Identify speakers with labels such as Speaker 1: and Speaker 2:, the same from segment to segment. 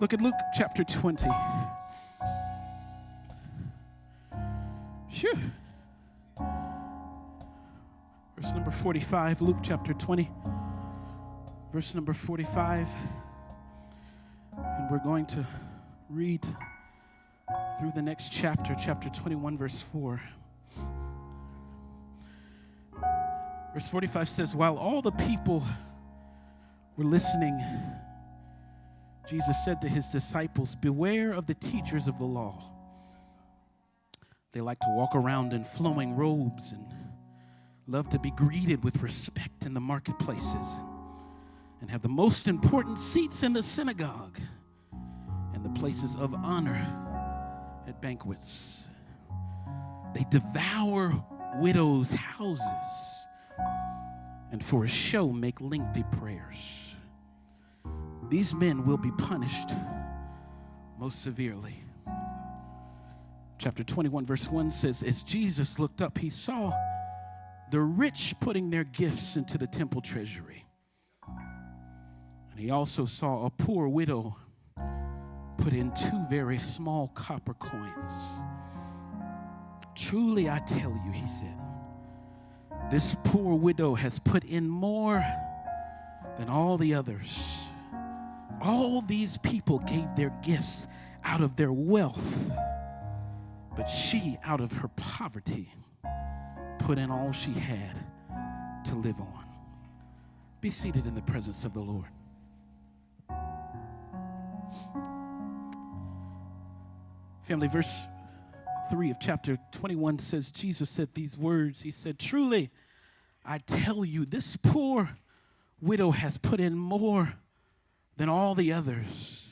Speaker 1: Look at Luke chapter 20. Phew. Verse number 45, Luke chapter 20, verse number 45. And we're going to read through the next chapter, chapter 21, verse 4. Verse 45 says, while all the people were listening, Jesus said to his disciples, beware of the teachers of the law. They like to walk around in flowing robes and love to be greeted with respect in the marketplaces and have the most important seats in the synagogue and the places of honor at banquets. They devour widows' houses and for a show make lengthy prayers. These men will be punished most severely. Chapter 21, verse 1 says, as Jesus looked up, he saw the rich putting their gifts into the temple treasury. And he also saw a poor widow put in 2 very small copper coins. Truly, I tell you, he said, this poor widow has put in more than all the others. All these people gave their gifts out of their wealth, but she, out of her poverty, put in all she had to live on. Be seated in the presence of the Lord. Family, verse 3 of chapter 21 says, Jesus said these words. He said, truly, I tell you, this poor widow has put in more than all the others.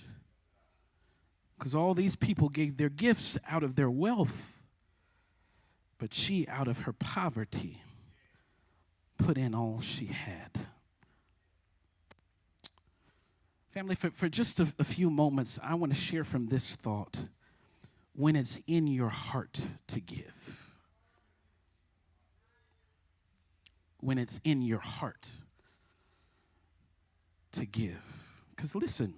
Speaker 1: Because all these people gave their gifts out of their wealth, but she, out of her poverty, put in all she had. Family, for just a few moments, I want to share from this thought. When it's in your heart to give. When it's in your heart to give. Because listen,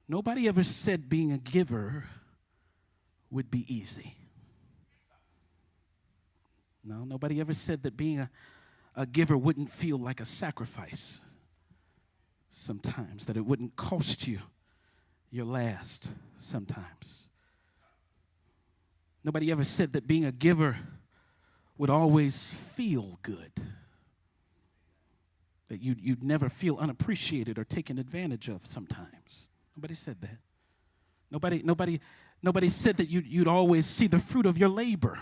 Speaker 1: nobody ever said being a giver would be easy. No, nobody ever said that being a giver wouldn't feel like a sacrifice sometimes, that it wouldn't cost you your last sometimes. Nobody ever said that being a giver would always feel good, that you'd never feel unappreciated or taken advantage of sometimes. Nobody said that. Nobody said that you'd always see the fruit of your labor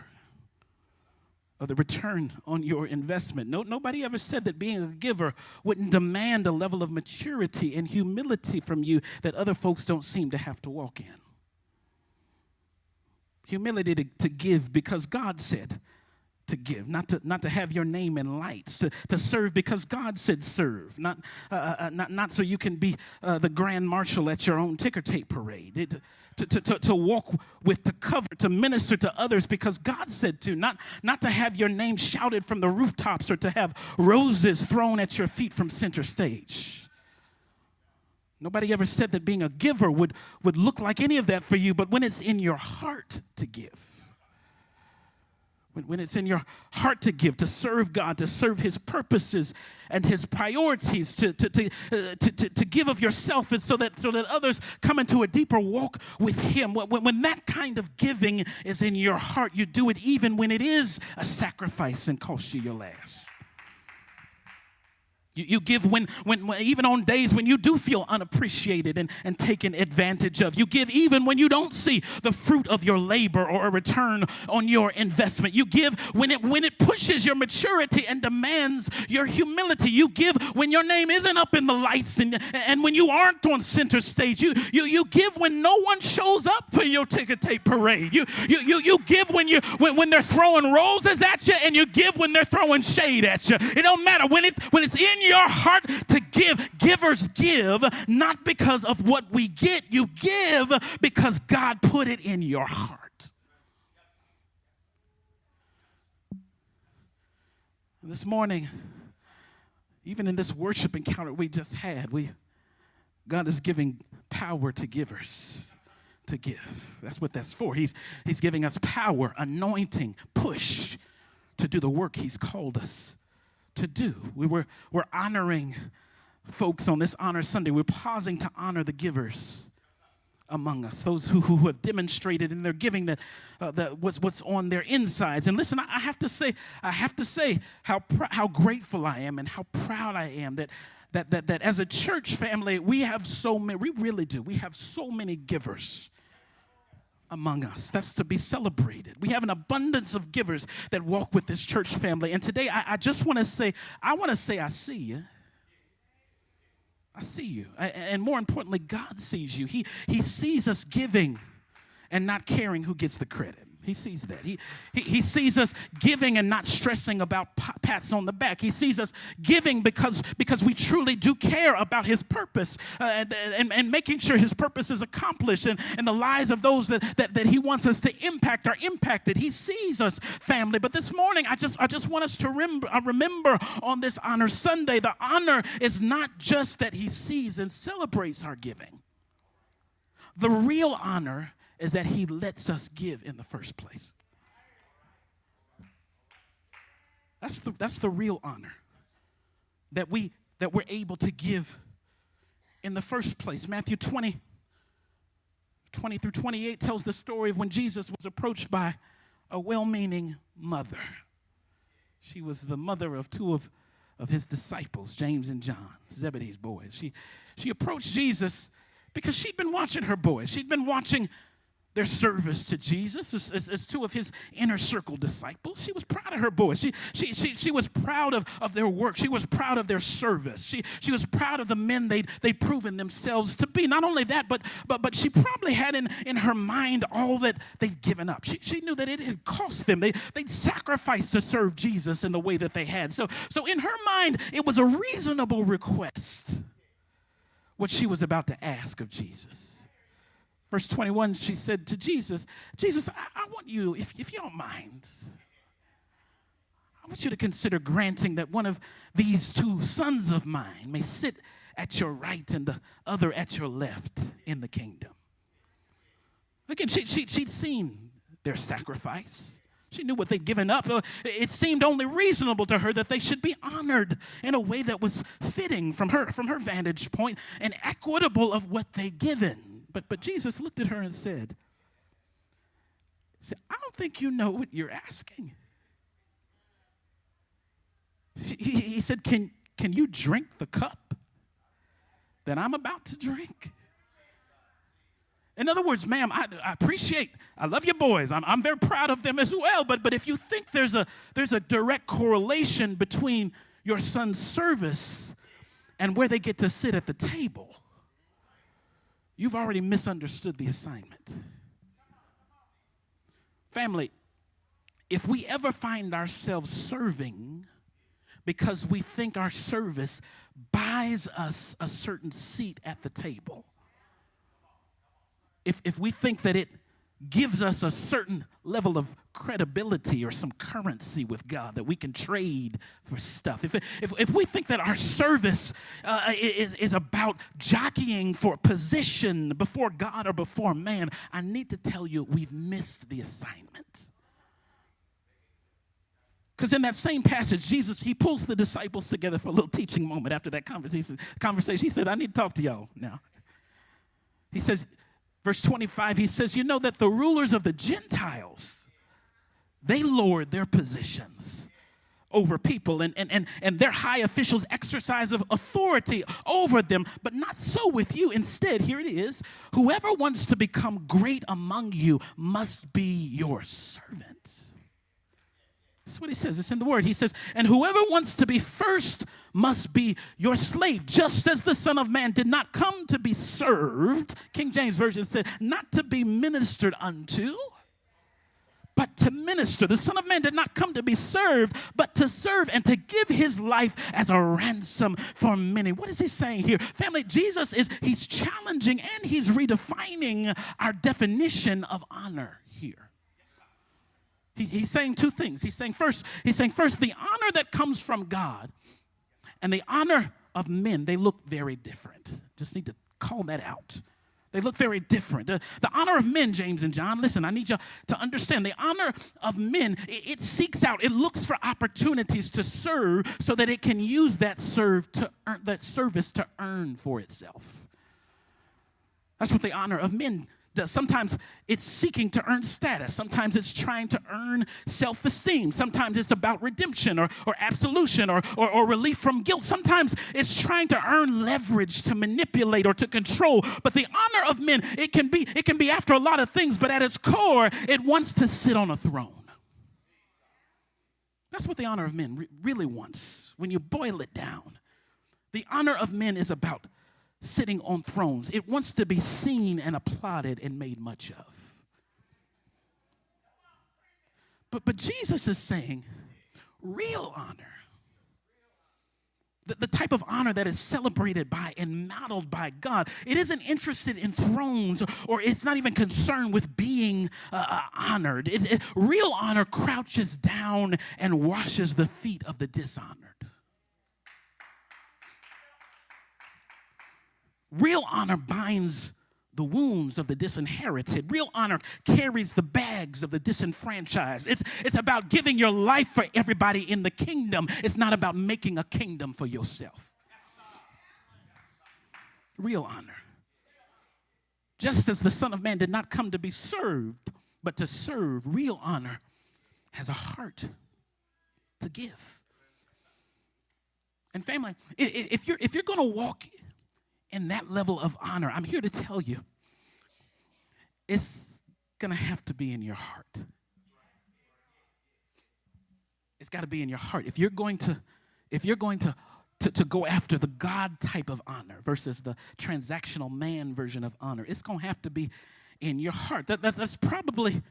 Speaker 1: or the return on your investment. Nobody ever said that being a giver wouldn't demand a level of maturity and humility from you that other folks don't seem to have to walk in. Humility to give because God said to give, not to have your name in lights, to serve because God said serve, not so you can be the grand marshal at your own ticker tape parade, to walk with the cover, to minister to others because God said to, not to have your name shouted from the rooftops or to have roses thrown at your feet from center stage. Nobody ever said that being a giver would look like any of that for you, but when it's in your heart to give, when it's in your heart to give, to serve God, to serve his purposes and his priorities, to give of yourself, and so that others come into a deeper walk with him. When that kind of giving is in your heart, you do it even when it is a sacrifice and costs you your last. You give when even on days when you do feel unappreciated and taken advantage of. You give even when you don't see the fruit of your labor or a return on your investment. You give when it pushes your maturity and demands your humility. You give when your name isn't up in the lights and when you aren't on center stage. You give when no one shows up for your ticker tape parade. You give when they're throwing roses at you, and you give when they're throwing shade at you. It don't matter when it's in your heart to give. Givers give not because of what we get. You give because God put it in your heart. This morning, even in this worship encounter we just had, God is giving power to givers to give. That's what that's for. He's giving us power, anointing, push to do the work he's called us to do. We're honoring folks on this Honor Sunday. We're pausing to honor the givers among us, those who have demonstrated in their giving that what's on their insides. And listen, I have to say how grateful I am and how proud I am that as a church family, we have so many, we really do. We have so many givers among us. That's to be celebrated. We have an abundance of givers that walk with this church family. And today, I just want to say, I see you. I see you. And more importantly, God sees you. He sees us giving and not caring who gets the credit. He sees that. He sees us giving and not stressing about pats on the back. He sees us giving because we truly do care about his purpose and making sure his purpose is accomplished and the lives of those that he wants us to impact are impacted. He sees us, family. But this morning, I just want us to remember on this Honor Sunday, the honor is not just that he sees and celebrates our giving. The real honor is that he lets us give in the first place. That's the real honor. That we're able to give in the first place. Matthew 20 through 28 tells the story of when Jesus was approached by a well-meaning mother. She was the mother of two of his disciples, James and John, Zebedee's boys. She approached Jesus because she'd been watching her boys. She'd been watching their service to Jesus as two of his inner circle disciples. She was proud of her boys. She was proud of their work. She was proud of their service. She was proud of the men they'd proven themselves to be. Not only that, but she probably had in her mind all that they'd given up. She knew that it had cost them. They'd sacrificed to serve Jesus in the way that they had. So in her mind, it was a reasonable request what she was about to ask of Jesus. Verse 21, she said to Jesus, I want you, if you don't mind, I want you to consider granting that one of these two sons of mine may sit at your right and the other at your left in the kingdom. Again, she'd seen their sacrifice. She knew what they'd given up. It seemed only reasonable to her that they should be honored in a way that was fitting from her vantage point and equitable of what they'd given. But Jesus looked at her and said, I don't think you know what you're asking. He said, can you drink the cup that I'm about to drink? In other words, ma'am, I love your boys. I'm very proud of them as well. But if you think there's a direct correlation between your son's service and where they get to sit at the table, you've already misunderstood the assignment. Family, if we ever find ourselves serving because we think our service buys us a certain seat at the table, if we think that it gives us a certain level of credibility or some currency with God that we can trade for stuff. If we think that our service is about jockeying for position before God or before man, I need to tell you we've missed the assignment. Because in that same passage, Jesus, he pulls the disciples together for a little teaching moment after that conversation. He said, I need to talk to y'all now. He says, verse 25, he says, you know that the rulers of the Gentiles, they lord their positions over people, and their high officials exercise of authority over them, but not so with you. Instead, here it is, whoever wants to become great among you must be your servant. That's what he says. It's in the word. He says, and whoever wants to be first must be your slave, just as the Son of Man did not come to be served. King James Version said, not to be ministered unto, but to minister. The Son of Man did not come to be served, but to serve and to give his life as a ransom for many. What is he saying here? Family, Jesus he's challenging and he's redefining our definition of honor here. He's saying two things. He's saying first the honor that comes from God and the honor of men, they look very different. Just need to call that out. They look very different. The honor of men, James and John, listen, I need you to understand. The honor of men, it seeks out, it looks for opportunities to serve so that it can use that service to earn for itself. That's what the honor of men does. Sometimes it's seeking to earn status. Sometimes it's trying to earn self-esteem. Sometimes it's about redemption or absolution or relief from guilt. Sometimes it's trying to earn leverage to manipulate or to control. But the honor of men, it can be after a lot of things, but at its core, it wants to sit on a throne. That's what the honor of men really wants. When you boil it down, the honor of men is about sitting on thrones. It wants to be seen and applauded and made much of. But Jesus is saying real honor, the type of honor that is celebrated by and modeled by God, it isn't interested in thrones or it's not even concerned with being honored. Real honor crouches down and washes the feet of the dishonored. Real honor binds the wounds of the disinherited. Real honor carries the bags of the disenfranchised. It's about giving your life for everybody in the kingdom. It's not about making a kingdom for yourself. Real honor. Just as the Son of Man did not come to be served, but to serve, real honor has a heart to give. And family, if you're going to walk in that level of honor, I'm here to tell you, it's going to have to be in your heart. It's got to be in your heart. If you're going to go after the God type of honor versus the transactional man version of honor, it's going to have to be in your heart. That's probably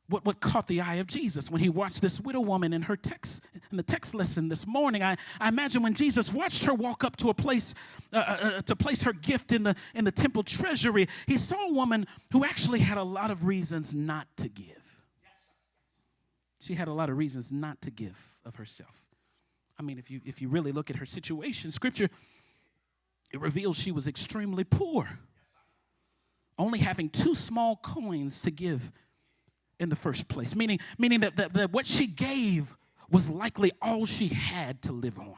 Speaker 1: what caught the eye of Jesus when he watched this widow woman in the text lesson this morning. I imagine when Jesus watched her walk up to a place to place her gift in the temple treasury, he saw a woman who actually had a lot of reasons not to give. She had a lot of reasons not to give of herself. I mean, if you really look at her situation, Scripture, it reveals she was extremely poor, only having 2 small coins to give in the first place, meaning that what she gave was likely all she had to live on.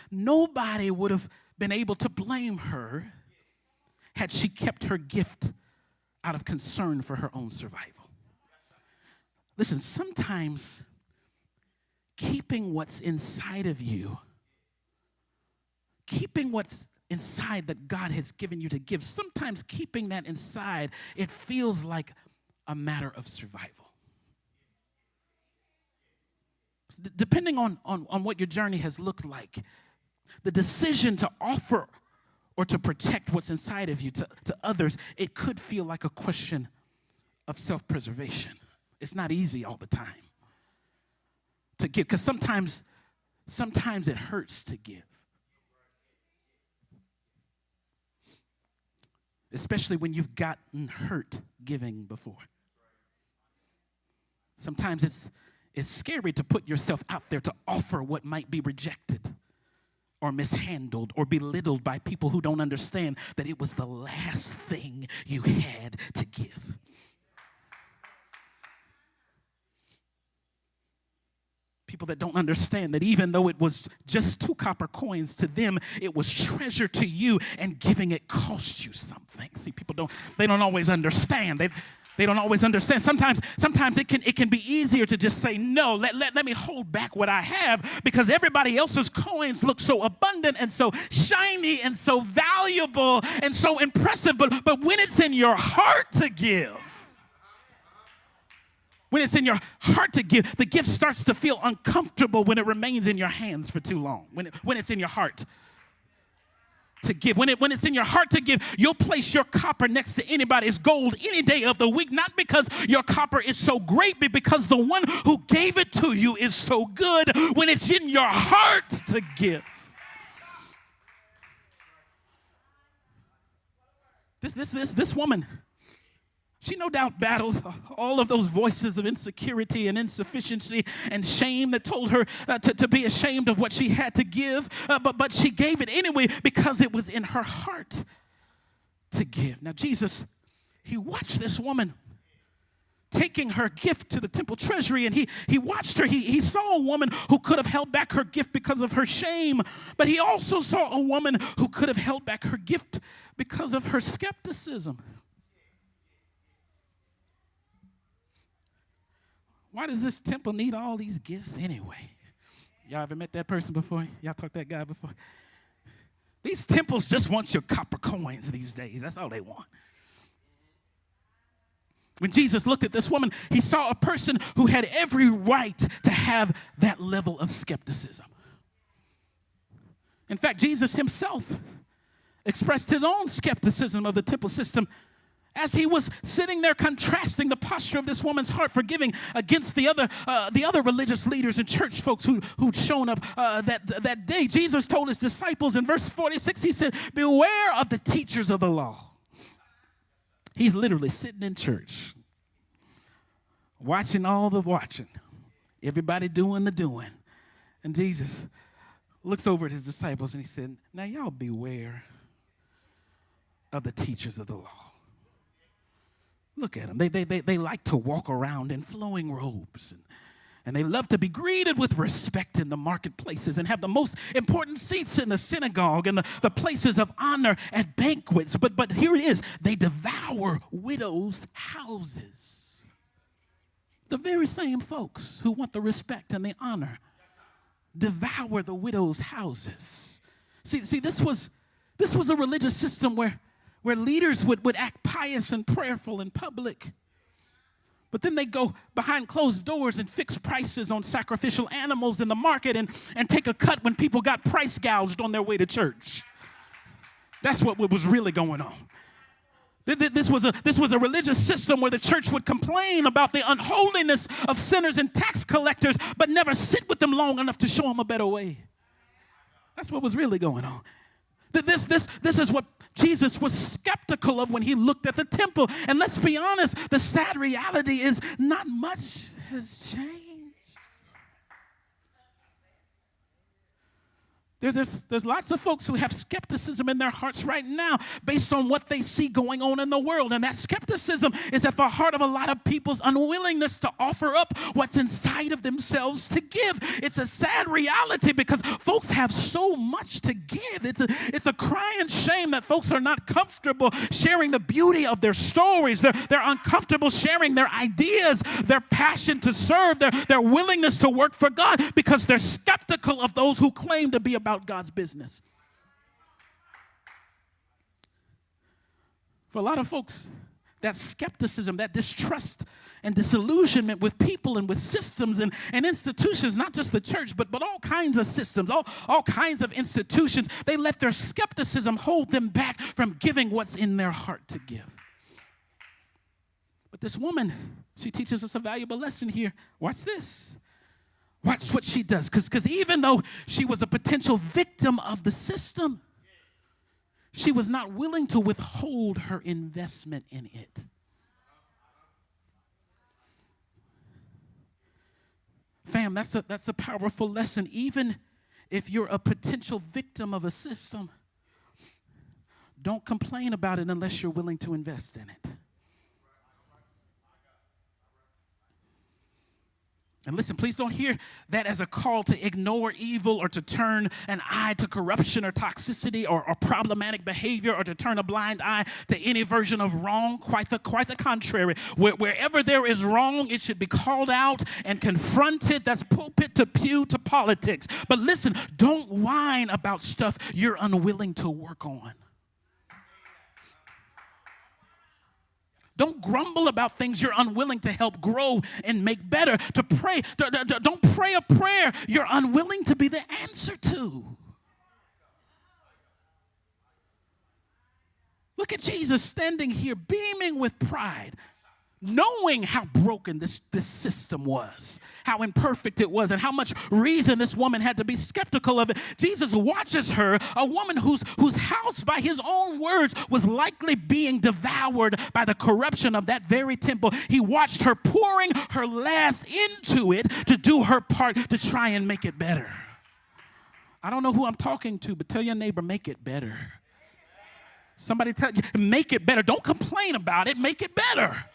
Speaker 1: Nobody would have been able to blame her had she kept her gift out of concern for her own survival. Listen, sometimes keeping what's inside of you, keeping what's inside that God has given you to give, sometimes keeping that inside, it feels like a matter of survival. Depending on what your journey has looked like, the decision to offer or to protect what's inside of you to others, it could feel like a question of self-preservation. It's not easy all the time to give, because sometimes it hurts to give. Especially when you've gotten hurt giving before. Sometimes it's scary to put yourself out there to offer what might be rejected or mishandled or belittled by people who don't understand that it was the last thing you had to give. People that don't understand that even though it was just 2 copper coins, to them it was treasure to you, and giving it cost you something. See, people don't always understand. They don't always understand. Sometimes it can be easier to just say no. Let me hold back what I have because everybody else's coins look so abundant and so shiny and so valuable and so impressive. But when it's in your heart to give, when it's in your heart to give, the gift starts to feel uncomfortable when it remains in your hands for too long. When it's in your heart to give. When it's in your heart to give, you'll place your copper next to anybody's gold any day of the week, not because your copper is so great, but because the one who gave it to you is so good. When it's in your heart to give. This woman, She no doubt battled all of those voices of insecurity and insufficiency and shame that told her to be ashamed of what she had to give. But she gave it anyway because it was in her heart to give. Now, Jesus, he watched this woman taking her gift to the temple treasury, and he watched her. He saw a woman who could have held back her gift because of her shame, but he also saw a woman who could have held back her gift because of her skepticism. Why does this temple need all these gifts anyway? Y'all ever met that person before? Y'all talked to that guy before? These temples just want your copper coins these days. That's all they want. When Jesus looked at this woman, he saw a person who had every right to have that level of skepticism. In fact, Jesus himself expressed his own skepticism of the temple system as he was sitting there contrasting the posture of this woman's heart for giving against the other religious leaders and church folks who'd shown up that day. Jesus told his disciples in verse 46, he said, beware of the teachers of the law. He's literally sitting in church, watching all the watching, everybody doing the doing. And Jesus looks over at his disciples and he said, now y'all beware of the teachers of the law. Look at them. They like to walk around in flowing robes, and they love to be greeted with respect in the marketplaces and have the most important seats in the synagogue and the places of honor at banquets. But here it is. They devour widows' houses. The very same folks who want the respect and the honor devour the widows' houses. See, this was a religious system where leaders would act pious and prayerful in public, but then they go behind closed doors and fix prices on sacrificial animals in the market and take a cut when people got price gouged on their way to church. That's what was really going on. This was a religious system where the church would complain about the unholiness of sinners and tax collectors, but never sit with them long enough to show them a better way. That's what was really going on. This is what Jesus was skeptical of when he looked at the temple. And let's be honest, the sad reality is not much has changed. There's lots of folks who have skepticism in their hearts right now based on what they see going on in the world. And that skepticism is at the heart of a lot of people's unwillingness to offer up what's inside of themselves to give. It's a sad reality because folks have so much to give. It's a crying shame that folks are not comfortable sharing the beauty of their stories. They're uncomfortable sharing their ideas, their passion to serve, their willingness to work for God because they're skeptical of those who claim to be about God's business. For a lot of folks, that skepticism, that distrust and disillusionment with people and with systems and institutions, not just the church, but all kinds of systems, all kinds of institutions, they let their skepticism hold them back from giving what's in their heart to give. But this woman, she teaches us a valuable lesson here. Watch this. Watch what she does, because even though she was a potential victim of the system, she was not willing to withhold her investment in it. Fam, that's a powerful lesson. Even if you're a potential victim of a system, don't complain about it unless you're willing to invest in it. And listen, please don't hear that as a call to ignore evil or to turn an eye to corruption or toxicity or problematic behavior or to turn a blind eye to any version of wrong. Quite the contrary. Wherever there is wrong, it should be called out and confronted. That's pulpit to pew to politics. But listen, don't whine about stuff you're unwilling to work on. Don't grumble about things you're unwilling to help grow and make better. To pray, don't pray a prayer you're unwilling to be the answer to. Look at Jesus standing here beaming with pride, knowing how broken this system was, how imperfect it was, and how much reason this woman had to be skeptical of it. Jesus watches her, a woman whose house, by his own words, was likely being devoured by the corruption of that very temple. He watched her pouring her last into it to do her part to try and make it better. I don't know who I'm talking to, but tell your neighbor, make it better. Somebody tell you, make it better. Don't complain about it, make it better.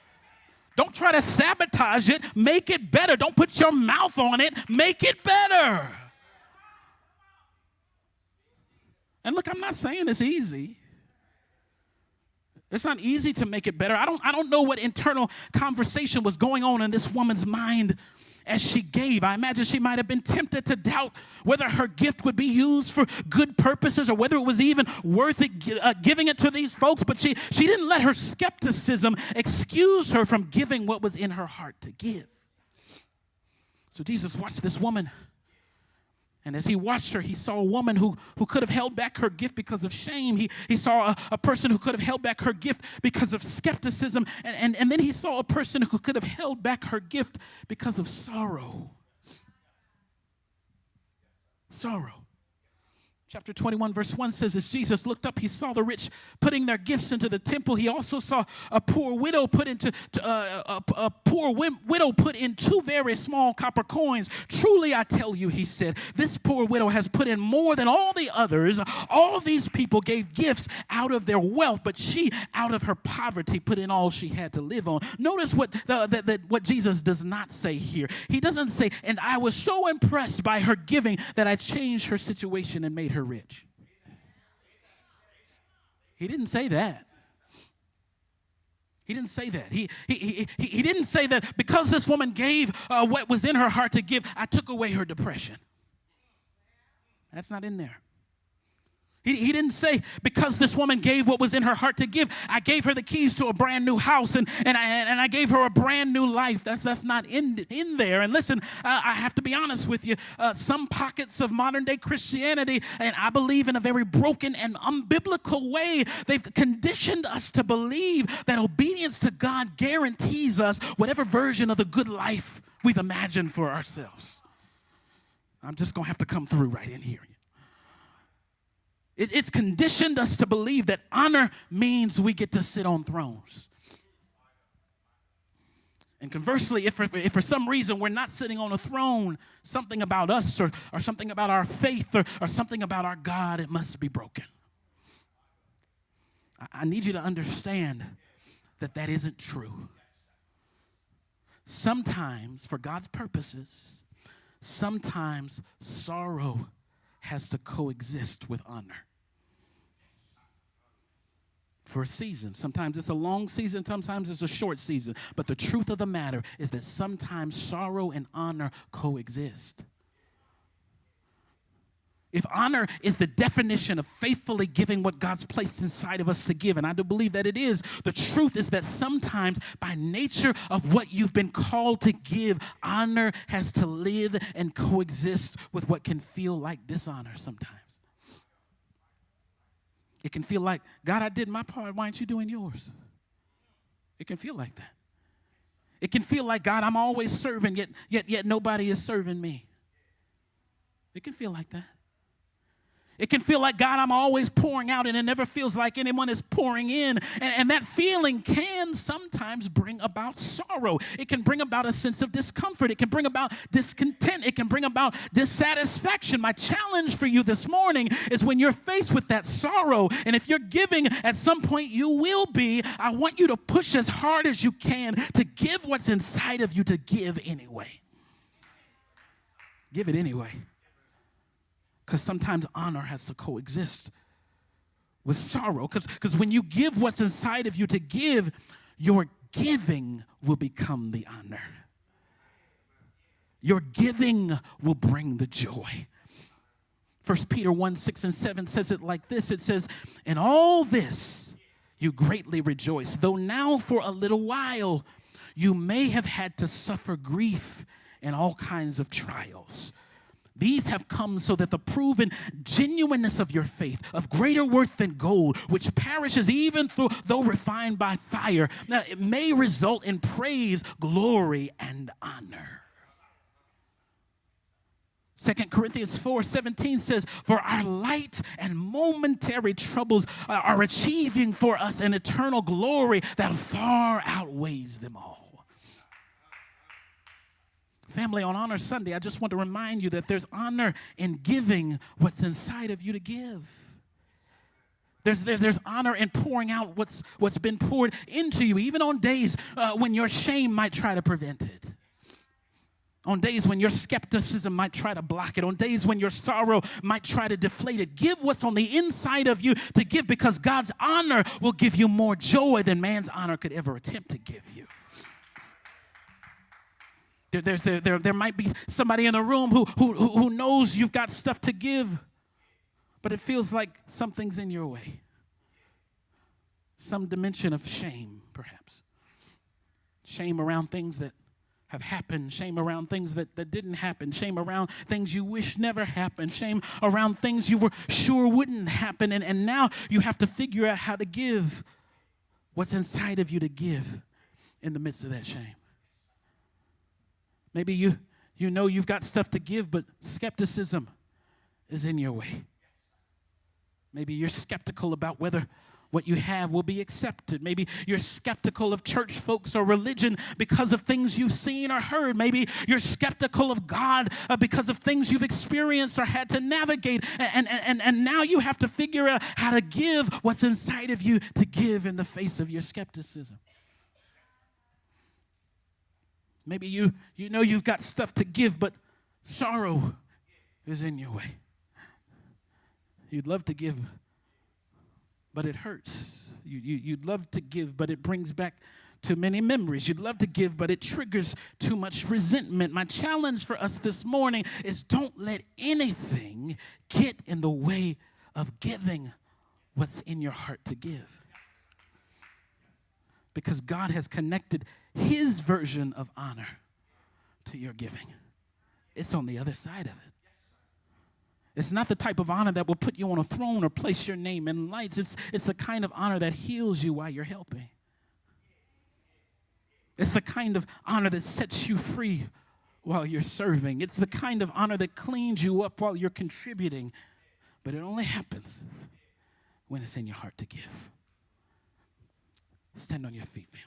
Speaker 1: Don't try to sabotage it, make it better. Don't put your mouth on it, make it better. And look, I'm not saying it's easy. It's not easy to make it better. I don't know what internal conversation was going on in this woman's mind as she gave. I imagine she might have been tempted to doubt whether her gift would be used for good purposes or whether it was even worth it giving it to these folks. But she didn't let her skepticism excuse her from giving what was in her heart to give. So Jesus watched this woman. And as he watched her, he saw a woman who could have held back her gift because of shame. He saw a person who could have held back her gift because of skepticism. And then he saw a person who could have held back her gift because of sorrow. Sorrow. Chapter 21, verse 1 says, as Jesus looked up, he saw the rich putting their gifts into the temple. He also saw a poor widow put in 2 very small copper coins. Truly, I tell you, he said, this poor widow has put in more than all the others. All these people gave gifts out of their wealth, but she, out of her poverty, put in all she had to live on. Notice what Jesus does not say here. He doesn't say, and I was so impressed by her giving that I changed her situation and made her rich. He didn't say that. He didn't say that. He didn't say that because this woman gave what was in her heart to give, I took away her depression. That's not in there. He didn't say because this woman gave what was in her heart to give, I gave her the keys to a brand new house and I gave her a brand new life. That's not in there. And listen, I have to be honest with you. Some pockets of modern day Christianity, and I believe in a very broken and unbiblical way, they've conditioned us to believe that obedience to God guarantees us whatever version of the good life we've imagined for ourselves. I'm just going to have to come through right in here. It's conditioned us to believe that honor means we get to sit on thrones. And conversely, if for some reason we're not sitting on a throne, something about us or something about our faith or something about our God, it must be broken. I need you to understand that isn't true. Sometimes, for God's purposes, sometimes sorrow has to coexist with honor. For a season. Sometimes it's a long season, sometimes it's a short season. But the truth of the matter is that sometimes sorrow and honor coexist. If honor is the definition of faithfully giving what God's placed inside of us to give, and I do believe that it is, the truth is that sometimes by nature of what you've been called to give, honor has to live and coexist with what can feel like dishonor sometimes. It can feel like, God, I did my part. Why aren't you doing yours? It can feel like that. It can feel like, God, I'm always serving, yet nobody is serving me. It can feel like that. It can feel like, God, I'm always pouring out, and it never feels like anyone is pouring in. And that feeling can sometimes bring about sorrow. It can bring about a sense of discomfort. It can bring about discontent. It can bring about dissatisfaction. My challenge for you this morning is when you're faced with that sorrow, and if you're giving, at some point you will be, I want you to push as hard as you can to give what's inside of you to give anyway. Give it anyway. Because sometimes honor has to coexist with sorrow. Because when you give what's inside of you to give, your giving will become the honor. Your giving will bring the joy. 1 Peter 1:6-7 says it like this. It says, in all this you greatly rejoice, though now for a little while you may have had to suffer grief and all kinds of trials. These have come so that the proven genuineness of your faith, of greater worth than gold, which perishes even though refined by fire, now it may result in praise, glory, and honor. 2 Corinthians 4:17 says, for our light and momentary troubles are achieving for us an eternal glory that far outweighs them all. Family, on Honor Sunday, I just want to remind you that there's honor in giving what's inside of you to give. There's honor in pouring out what's been poured into you, even on days when your shame might try to prevent it. On days when your skepticism might try to block it. On days when your sorrow might try to deflate it. Give what's on the inside of you to give, because God's honor will give you more joy than man's honor could ever attempt to give you. There might be somebody in the room who knows you've got stuff to give, but it feels like something's in your way. Some dimension of shame, perhaps. Shame around things that have happened, shame around things that didn't happen, shame around things you wish never happened, shame around things you were sure wouldn't happen, and now you have to figure out how to give what's inside of you to give in the midst of that shame. Maybe you know you've got stuff to give, but skepticism is in your way. Maybe you're skeptical about whether what you have will be accepted. Maybe you're skeptical of church folks or religion because of things you've seen or heard. Maybe you're skeptical of God because of things you've experienced or had to navigate. And now you have to figure out how to give what's inside of you to give in the face of your skepticism. Maybe you know you've got stuff to give, but sorrow is in your way. You'd love to give, but it hurts. You'd love to give, but it brings back too many memories. You'd love to give, but it triggers too much resentment. My challenge for us this morning is don't let anything get in the way of giving what's in your heart to give. Because God has connected His version of honor to your giving. It's on the other side of it. It's not the type of honor that will put you on a throne or place your name in lights. It's the kind of honor that heals you while you're helping. It's the kind of honor that sets you free while you're serving. It's the kind of honor that cleans you up while you're contributing. But it only happens when it's in your heart to give. Stand on your feet, family.